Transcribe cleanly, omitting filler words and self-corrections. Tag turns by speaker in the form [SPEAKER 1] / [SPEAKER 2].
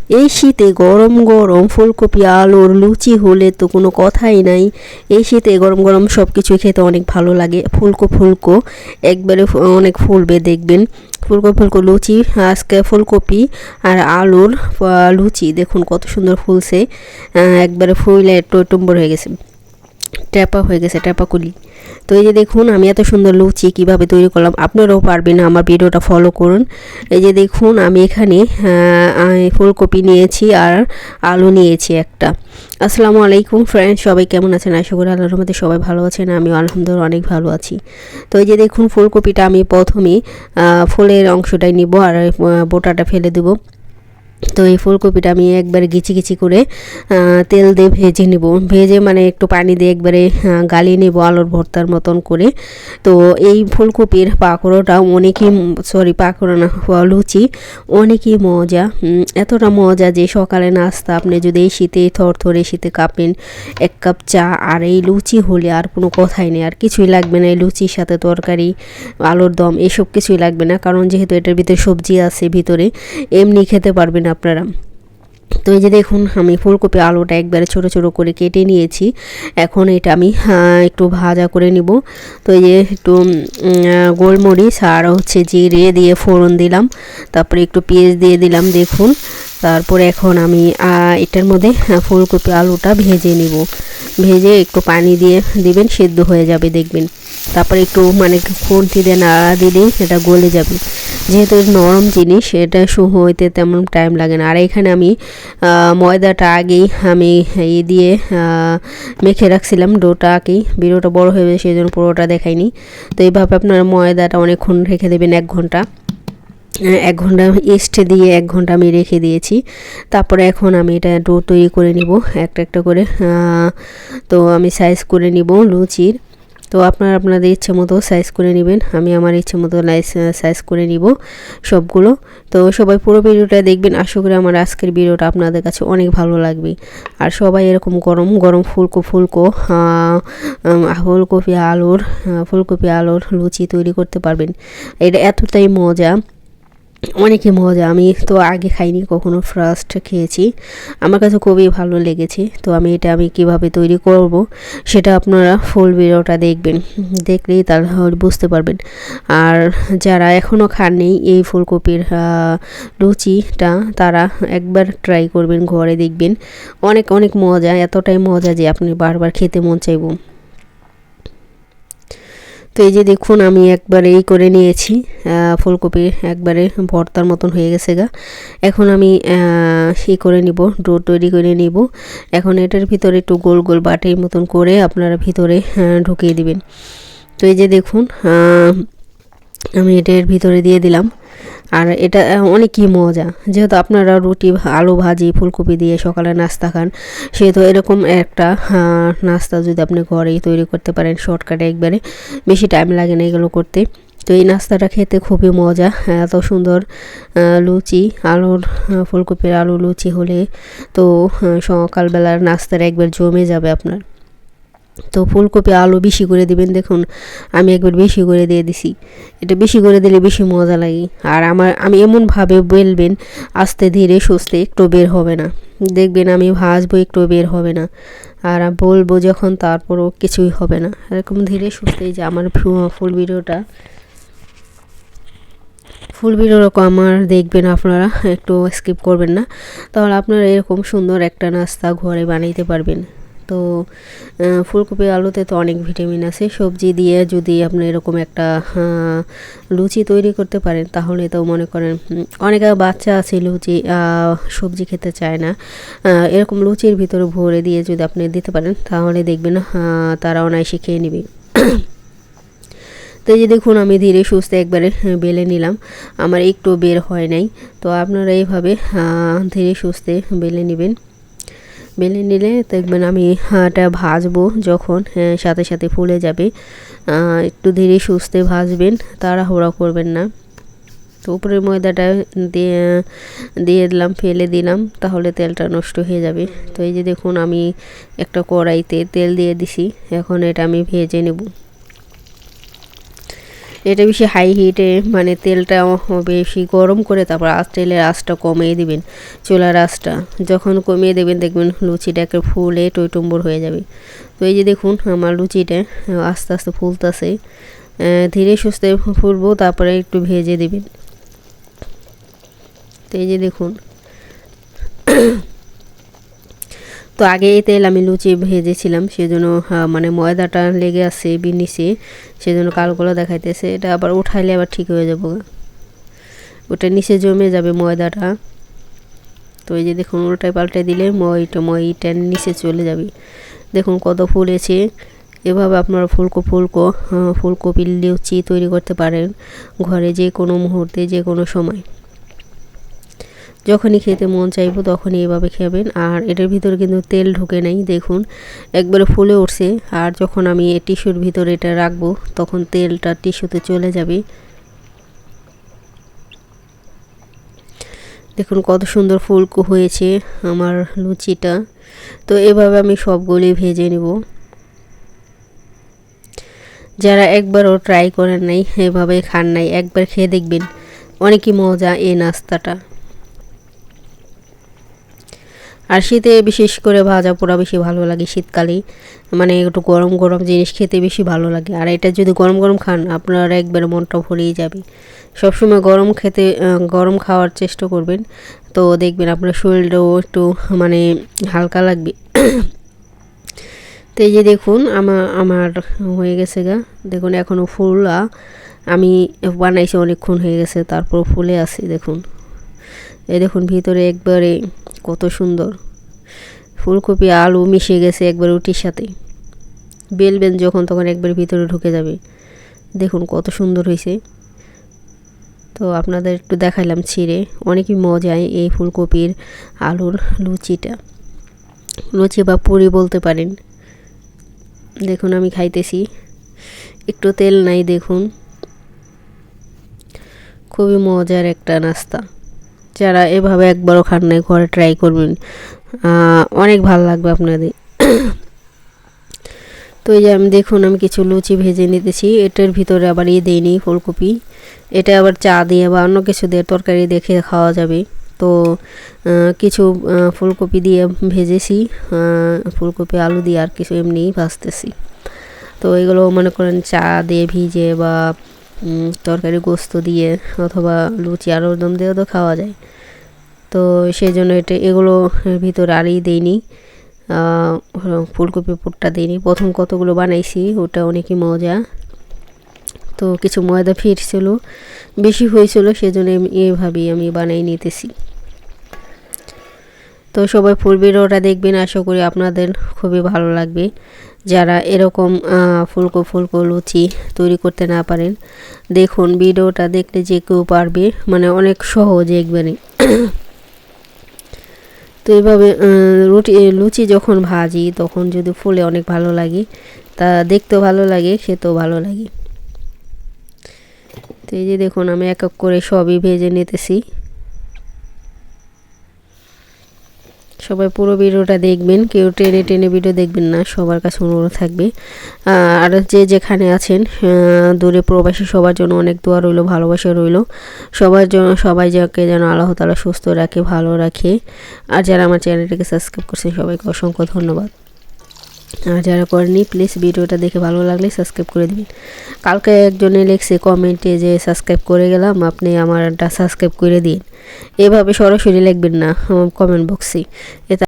[SPEAKER 1] এই শীতে গরম গরম ফুলকপি আলুর লুচি হলে তো কোনো কথাই নাই। এই শীতে গরম গরম সব কিছু খেতে অনেক ভালো লাগে। ফুলকো ফুলকো একবারে অনেক ফুলবে দেখবেন। ফুলকো ফুলকো লুচি, আজকে ফুলকপি আর আলুর লুচি দেখুন কত সুন্দর ফুলছে। একবারে ফুলে টইটুম্বর হয়ে গেছে, ট্যাপা হয়ে গেছে, ট্যাপা কুলি। তো এই যে দেখুন আমি এত সুন্দর লুচি কিভাবে তৈরি করলাম, আপনারাও পারবেন, আমার ভিডিওটা ফলো করুন। এই যে দেখুন আমি এখানে ফুলকপি নিয়েছি আর আলু নিয়েছি একটা। আসসালামু আলাইকুম ফ্রেন্ডস, সবাই কেমন আছেন? আশা করি আল্লাহর রহমতে সবাই ভালো আছেন, আমিও আলহামদুলিল্লাহ অনেক ভালো আছি। তো এই যে দেখুন ফুলকপিটা আমি প্রথমেই ফুলের অংশটাই নিব আর বোটাটা ফেলে দেবো। তো এই ফুলকপিটা আমি একবারে গিচি করে তেল দিয়ে ভেজে নেব। ভেজে মানে একটু পানি দিয়ে একবারে গালিয়ে নেব আলুর ভর্তার মতন করে। তো এই ফুলকপির পাকোড়াটা পাকোড়া না, লুচি অনেকই মজা। এতটা মজা যে সকালে নাস্তা আপনি যদি এই শীতে থরথরে শীতে কাঁপেন, এক কাপ চা আর এই লুচি হলে আর কোনো কথাই নেই, আর কিছুই লাগবে না। এই লুচির সাথে তরকারি, আলুর দম এসব কিছুই লাগবে না, কারণ যেহেতু এটার ভিতরে সবজি আছে ভিতরে, এমনি খেতে পারবেন আপনারা। তো এই যে দেখুন আমি ফুলকপি আলুটা একবারে ছোটো ছোটো করে কেটে নিয়েছি। এখন এটা আমি একটু ভাজা করে নিব। তো এই যে একটু গোলমরিচ আর হচ্ছে জিরে দিয়ে ফোড়ন দিলাম, তারপরে একটু পেঁয়াজ দিয়ে দিলাম দেখুন। তারপরে এখন আমি এটার মধ্যে ফুলকপি আলুটা ভেজে নিব। ভেজে একটু পানি দিয়ে দিবেন, সেদ্ধ হয়ে যাবে দেখবেন। তারপরে একটু মানে খুন্তি দিয়ে নাড়া দিলেই এটা গলে যাবে, যেহেতু নরম জিনিস এটা হইতে তেমন টাইম লাগে না। আর এখানে আমি ময়দাটা আগেই আমি দিয়ে মেখে রাখছিলাম ডোটা আগেই। ভিডিওটা বড় হয়ে যাবে সেই জন্য পুরোটা দেখাইনি। তো এইভাবে আপনার ময়দাটা অনেকক্ষণ রেখে দেবেন, 1 ঘন্টা। 1 ঘন্টা এস্টে দিয়ে 1 ঘন্টা আমি রেখে দিয়েছি। তারপরে এখন আমি এটা ডো তৈরি করে নিব একটা একটা করে। তো আমি সাইজ করে নিব লুচির। তো আপনারা আপনাদের ইচ্ছে মতো সাইজ করে নেবেন, আমি আমার ইচ্ছে মতো সাইজ করে নিব সবগুলো। তো সবাই পুরো ভিডিওটা দেখবেন, আশা করি আমার আজকের ভিডিওটা আপনাদের কাছে অনেক ভালো লাগবে। আর সবাই এরকম গরম গরম ফুলকপি আলুর লুচি তৈরি করতে পারবেন। এটা এতটাই মজা, অনেকই মজা। আমি তো আগে খাইনি কখনো, ফার্স্ট খেয়েছি, আমার কাছে খুবই ভালো লেগেছে। তো আমি কিভাবে তৈরি করব সেটা আপনারা ফুল ভিডিওটা দেখবেন, দেখলেই তাহলে বুঝতে পারবেন। আর যারা এখনও খাননি এই ফুলকপির লুচিটা, তারা একবার ট্রাই করবেন, ঘরে দেখবেন অনেক অনেক মজা, এতটাই মজা যে আপনি বারবার খেতে মন চাইব। তো এই যে দেখুন আমি একবারে করে নিয়েছি, ফুলকপি একবারে ভর্তার মতন হয়ে গেছে গা। এখন আমি করে নিব, ডো তৈরি করে নিব। এখন এটার ভিতরে একটু গোল গোল বাটির মতন করে আপনারা ভিতরে ঢুকিয়ে দিবেন। তো এই যে দেখুন আমি এটার ভিতরে দিয়ে দিলাম। আর এটা অনেকই মজা, যেহেতু আপনারা রুটি আলু ভাজি ফুলকপি দিয়ে সকালে নাস্তা খান, সেহেতু এরকম একটা নাস্তা যদি আপনি ঘরেই তৈরি করতে পারেন শর্টকাটে, একবারে বেশি টাইম লাগে না এগুলো করতে। তো এই নাস্তাটা খেতে খুবই মজা। এত সুন্দর লুচি আলুর ফুলকপির আলু লুচি হলে তো সকালবেলার নাস্তাটা একবার জমে যাবে আপনার। তো ফুলকপি আলু বেশি করে দিবেন, দেখুন আমি একবার বেশি করে দিয়ে দিছি। এটা বেশি করে দিলে বেশি মজা লাগে। আর আমি এমনভাবে বেলবেন আস্তে ধীরে সুস্থে, একটু বের হবে না, দেখবেন আমি ভাজবো একটু বের হবে না, আর বলবো যখন তারপরও কিছুই হবে না। এরকম ধীরে সুস্থে যে আমার ফুল ভিডিওরকম আমার দেখবেন, আপনারা একটু স্কিপ করবেন না, তাহলে আপনারা এরকম সুন্দর একটা নাস্তা ঘরে বানাইতে পারবেন। তো ফুলকপি আলুতে তো অনেক ভিটামিন আছে, সবজি দিয়ে যদি আপনি এরকম একটা লুচি তৈরি করতে পারেন, তাহলে তো মনে করেন অনেক বাচ্চা আছে লুচি সবজি খেতে চায় না, এরকম লুচির ভিতরে ভরে দিয়ে যদি আপনি দিতে পারেন, তাহলে দেখবেন তারা অনায়াসে খেয়ে নেবে। তো এই যে দেখুন আমি ধীরে সুস্থে একবারে বেলে নিলাম, আমার একটু বের হয় নাই। তো আপনারা এইভাবে ধীরে সুস্থে বেলে নেবেন। বেলে নিলে দেখবেন আমি এটা ভাজবো যখন সাথে সাথে ফুলে যাবে। একটু ধীরে সুস্থে ভাজবেন, তাড়াহুড়া করবেন না। তো উপরের ময়দাটা দিয়ে দিলাম, ফেলে দিলাম, তাহলে তেলটা নষ্ট হয়ে যাবে। তো এই যে দেখুন আমি একটা কড়াইতে তেল দিয়ে দিছি, এখন এটা আমি ভেজে নেব। এটা বেশি হাই হিটে মানে তেলটা বেশি গরম করে তারপর তেলের আঁচটা কমিয়ে দিবেন, চুলার আঁচটা যখন কমিয়ে দেবেন দেখবেন লুচিটাকে ফুলে টইটুম্বর হয়ে যাবে। তো এই যে দেখুন আমার লুচিটা আস্তে আস্তে ফুলতেছে, ধীরে সুস্থে ফুলবো, তারপরে একটু ভেজে দেবেন। তো এই যে দেখুন তো আগে এই তেল আমি লুচি ভেজেছিলাম, সেজন্য মানে ময়দাটা লেগে আছে নিচে, সেজন্য কালো কালো দেখাইতেছে। এটা আবার উঠাইলে আবার ঠিক হয়ে যাবো, ওটা নিচে জমে যাবে ময়দাটা। তো এই যে দেখুন উল্টায় পাল্টায় দিলে ময়টা নিচে চলে যাবে। দেখুন কত ফুলেছে। এভাবে আপনারা ফুলকপির লুচি তৈরি করতে পারেন ঘরে, যে কোনো মুহূর্তে, যে কোনো সময়, যখনই খেতে মন চাইবো তখনই এভাবে খাবেন। আর এটার ভিতরে কিন্তু তেল ঢুকে নাই, দেখুন একবারে ফুলে উঠছে। আর যখন আমি টিস্যুর ভিতরে এটা রাখবো তখন তেলটা টিস্যুতে চলে যাবে। দেখুন কত সুন্দর ফুলকো হয়েছে আমার লুচিটা। তো এভাবে আমি সবগুলি ভেজে নেব। যারা একবারও ট্রাই করেন নাই, এভাবে খান নাই, একবার খেয়ে দেখবেন, অনেকই মজা এই নাস্তাটা। আর শীতে বিশেষ করে ভাজা পোড়া বেশি ভালো লাগে, শীতকালে মানে একটু গরম গরম জিনিস খেতে বেশি ভালো লাগে। আর এটা যদি গরম গরম খান আপনার একবার মনটা ভরেই যাবে। সবসময় গরম খাওয়ার চেষ্টা করবেন, তো দেখবেন আপনার শরীরটাও একটু মানে হালকা লাগবে। তো এই যে দেখুন আমার হয়ে গেছে গা, দেখুন এখনও ফুলা, আমি বানাইছি অনেকক্ষণ হয়ে গেছে, তারপর ফুলে আসি। দেখুন এই দেখুন ভিতরে একবারে কত সুন্দর ফুলকপি আলু মিশে গেছে একবার রুটির সাথে। বেলবেন যখন তখন একবার ভিতরে ঢুকে যাবে। দেখুন কত সুন্দর হয়েছে। তো আপনাদের একটু দেখাইলাম ছিঁড়ে, অনেকই মজায় এই ফুলকপির আলুর লুচিটা, লুচি বা পুরি বলতে পারেন। দেখুন আমি খাইতেছি, একটু তেল নাই, দেখুন খুবই মজার একটা নাস্তা। যারা এভাবে একবারও খান নাই ঘরে ট্রাই করবেন, অনেক ভালো লাগবে আপনাদের। তো এই যে দেখুন আমি কিছু লুচি ভেজে নিতেছি, এটার ভিতরে আবার দেইনি ফুলকপি, এটা আবার চা দিয়ে বা অন্য কিছু দিয়ে তরকারি দেখে খাওয়া যাবে। তো কিছু ফুলকপি দিয়ে ভেজেছি, ফুলকপি আলু দিয়ে আর কিছু এমনি ভাজতেছি। তো এগুলো মনে করেন চা দিয়ে ভিজে বা তরকারি গোস্ত দিয়ে অথবা লুচি আলুর দম দিয়েও তো খাওয়া যায়। তো সেই জন্য এগুলো ভিতরে আরই দেইনি, ফুলকপি পুরটা দিইনি। প্রথম কতগুলো বানাইছি, ওটা অনেকই মজা। তো কিছু ময়দা ফিরছিল, বেশি হয়েছিল, সেজন্য এভাবেই আমি বানাই নিতেছি। তো সবাই ফুল ভিডিওটা দেখবেন, আশা করি আপনাদের খুবই ভালো লাগবে। যারা এরকম ফুলকো লুচি তৈরি করতে না পারেন, দেখুন ভিডিওটা দেখলে যে কেউ পারবে, মানে অনেক সহজ একবারে। তো এইভাবে লুচি যখন ভাজি তখন যদি ফুলে অনেক ভালো লাগে, তা দেখতেও ভালো লাগে, খেতেও ভালো লাগে। তো এই যে দেখুন আমি এক এক করে সবই ভেজে নিতেছি। সবাই পুরো ভিডিওটা দেখবেন, কেউ টেনে টেনে ভিডিও দেখবেন না, সবার কাছে অনুরোধ থাকবে। আর যে যেখানে আছেন দূরে প্রবাসী, সবার জন্য অনেক দোয়া রইল, ভালোবাসা রইল। সবাই যাকে যেন আল্লাহ তাআলা সুস্থ রাখে, ভালো রাখে। আর যারা আমার চ্যানেলটাকে সাবস্ক্রাইব করছেন সবাইকে অসংখ্য ধন্যবাদ। আর যারা করেনি প্লিজ ভিডিওটা দেখে ভালো লাগলে সাবস্ক্রাইব করে দিবেন। কালকে একজনে লিখছে কমেন্টে যে সাবস্ক্রাইব করে গেলাম, আপনি আমারটা সাবস্ক্রাইব করে দিন। এভাবে সরাসরি লিখবেন না কমেন্ট বক্সে।